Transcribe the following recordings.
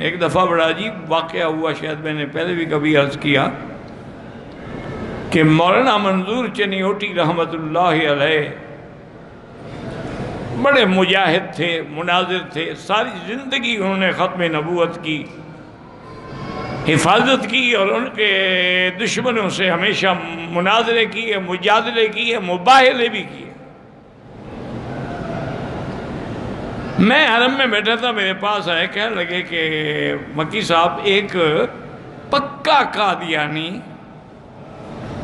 ایک دفعہ بڑا عجیب واقعہ ہوا، شاید میں نے پہلے بھی کبھی عرض کیا کہ مولانا منظور چنیوٹی رحمت اللہ علیہ بڑے مجاہد تھے، مناظر تھے، ساری زندگی انہوں نے ختم نبوت کی حفاظت کی اور ان کے دشمنوں سے ہمیشہ مناظرے کیے، مجادلے کیے، مباہلے بھی کیے۔ میں حرم میں بیٹھا تھا، میرے پاس آئے، کہنے لگے کہ مکی صاحب ایک پکا قادیانی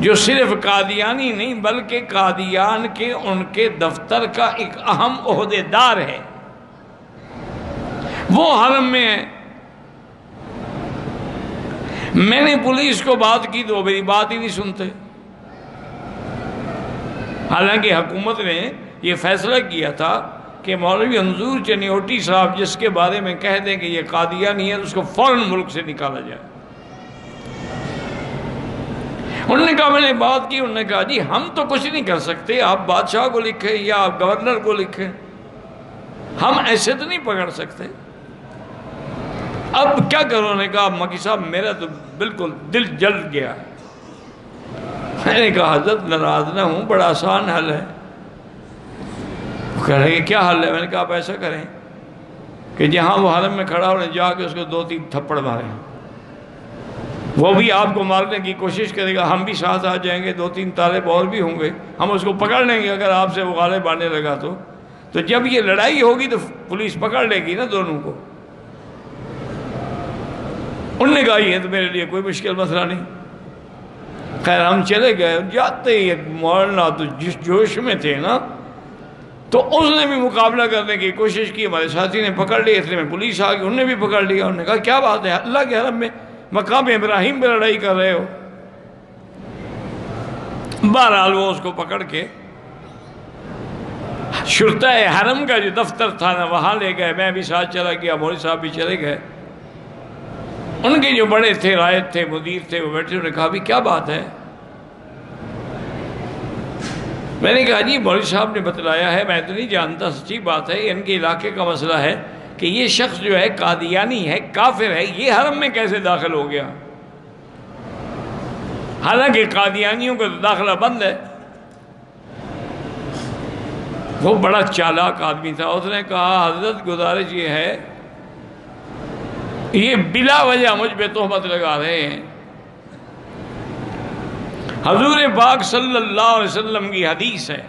جو صرف قادیانی نہیں بلکہ قادیان کے ان کے دفتر کا ایک اہم عہدیدار ہے، وہ حرم میں ہے۔ میں نے پولیس کو بات کی تو وہ میری بات ہی نہیں سنتے، حالانکہ حکومت نے یہ فیصلہ کیا تھا کہ مولوی منظور چنیوٹی صاحب جس کے بارے میں کہہ دیں کہ یہ قادیانی ہے اس کو فوراً ملک سے نکالا جائے۔ انہوں نے کہا، میں نے بات کی، انہوں نے کہا جی ہم تو کچھ نہیں کر سکتے، آپ بادشاہ کو لکھیں یا آپ گورنر کو لکھیں، ہم ایسے تو نہیں پکڑ سکتے۔ اب کیا کرو؟ انہوں نے کہا مکی صاحب میرا تو بالکل دل جل گیا۔ میں نے کہا حضرت ناراض نہ ہوں، بڑا آسان حل ہے۔ وہ کہہ رہے کہ کیا حل ہے؟ میں نے کہا آپ ایسا کریں کہ جہاں وہ حرم میں کھڑا ہونے جا کے اس کو 2-3 تھپڑ ماریں، وہ بھی آپ کو مارنے کی کوشش کرے گا، ہم بھی ساتھ آ جائیں گے، 2-3 طالب اور بھی ہوں گے، ہم اس کو پکڑ لیں گے اگر آپ سے وہ غالب آنے لگا تو جب یہ لڑائی ہوگی تو پولیس پکڑ لے گی نا دونوں کو۔ انہوں نے کہا یہ تو میرے لیے کوئی مشکل مسئلہ نہیں۔ خیر ہم چلے گئے، جاتے ہی ایک مولانا تو جس جوش میں تھے نا، تو اس نے بھی مقابلہ کرنے کی کوشش کی، ہمارے ساتھی نے پکڑ لیا، اس لیے میں پولیس آ گئی، انہوں نے بھی پکڑ لیا۔ انہوں نے کہا کیا بات ہے، اللہ کے حرم میں مقام ابراہیم پہ لڑائی کر رہے ہو؟ بہرحال وہ اس کو پکڑ کے شرطۂ حرم کا جو دفتر تھا نا وہاں لے گئے، میں بھی ساتھ چلا گیا، مولوی صاحب بھی چلے گئے۔ ان کے جو بڑے تھے، رائد تھے، مدیر تھے، وہ بیٹھے، انہوں نے کہا بھی کیا بات ہے؟ میں نے کہا جی مولوی صاحب نے بتلایا ہے، میں تو نہیں جانتا، سچی بات ہے، ان کے علاقے کا مسئلہ ہے کہ یہ شخص جو ہے قادیانی ہے، کافر ہے، یہ حرم میں کیسے داخل ہو گیا؟ حالانکہ قادیانیوں کا تو داخلہ بند ہے۔ وہ بڑا چالاک آدمی تھا، اس نے کہا حضرت گزارش یہ ہے، یہ بلا وجہ مجھ پہ تہمت لگا رہے ہیں۔ حضور پاک صلی اللہ علیہ وسلم کی حدیث ہے،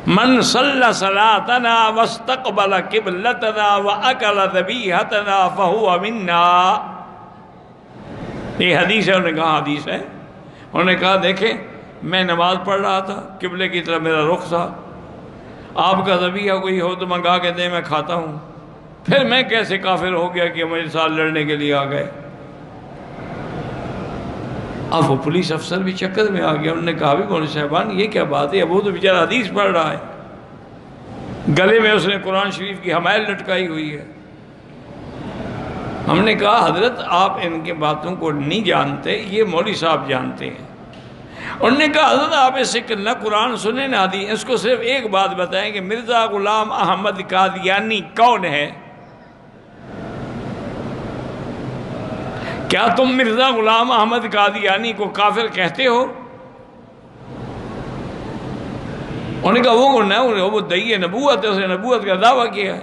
من صلی صلاتنا واستقبل قبلتنا واکل ذبیحتنا فہو منا۔ یہ حدیث ہے، انہوں نے کہا حدیث ہے۔ انہوں نے کہا دیکھیں میں نماز پڑھ رہا تھا، قبلے کی طرف میرا رخ تھا، آپ کا ذبیحہ کوئی ہو تو منگا کے دیں، میں کھاتا ہوں، پھر میں کیسے کافر ہو گیا کہ میرے ساتھ لڑنے کے لیے آ گئے؟ اب وہ پولیس افسر بھی چکر میں آ گیا، انہوں نے کہا بھی مولوی صاحبان یہ کیا بات ہے؟ اب وہ تو بیچارہ حدیث پڑھ رہا ہے، گلے میں اس نے قرآن شریف کی حمائل لٹکائی ہوئی ہے۔ ہم نے کہا حضرت آپ ان کے باتوں کو نہیں جانتے، یہ مولوی صاحب جانتے ہیں۔ انہوں نے کہا حضرت آپ اس سے نہ قرآن سنیں نہ حدیث، اس کو صرف ایک بات بتائیں کہ مرزا غلام احمد قادیانی کون ہے؟ کیا تم مرزا غلام احمد قادیانی کو کافر کہتے ہو؟ انہوں نے کہا وہ کون ہے؟ وہ دعی نبوت ہے، اس نے نبوت کا دعویٰ کیا ہے۔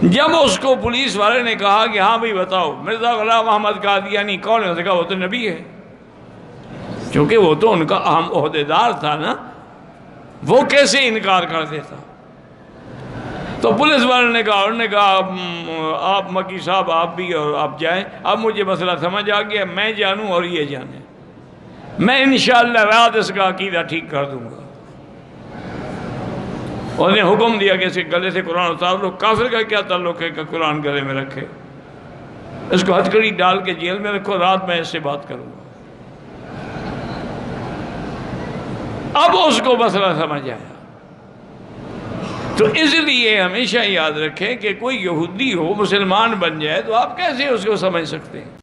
جب اس کو پولیس والے نے کہا کہ ہاں بھائی بتاؤ مرزا غلام احمد قادیانی کون ہے، اس نے کہا وہ تو نبی ہے، کیونکہ وہ تو ان کا اہم عہدیدار تھا نا، وہ کیسے انکار کر دیتا؟ تو پولیس والوں نے کہا، انہوں نے کہا آپ مکی صاحب آپ بھی اور آپ جائیں، اب مجھے مسئلہ سمجھ آ گیا، میں جانوں اور یہ جانے، میں انشاءاللہ رات اس کا عقیدہ ٹھیک کر دوں گا۔ اور نے حکم دیا کہ اس کے گلے سے قرآن اتار لو، کافر کا کیا تعلق ہے کہ قرآن گلے میں رکھے، اس کو ہتھکڑی ڈال کے جیل میں رکھو، رات میں اس سے بات کروں گا۔ اب اس کو مسئلہ سمجھ آیا۔ تو اس لیے ہمیشہ یاد رکھیں کہ کوئی یہودی ہو مسلمان بن جائے تو آپ کیسے اس کو سمجھ سکتے ہیں؟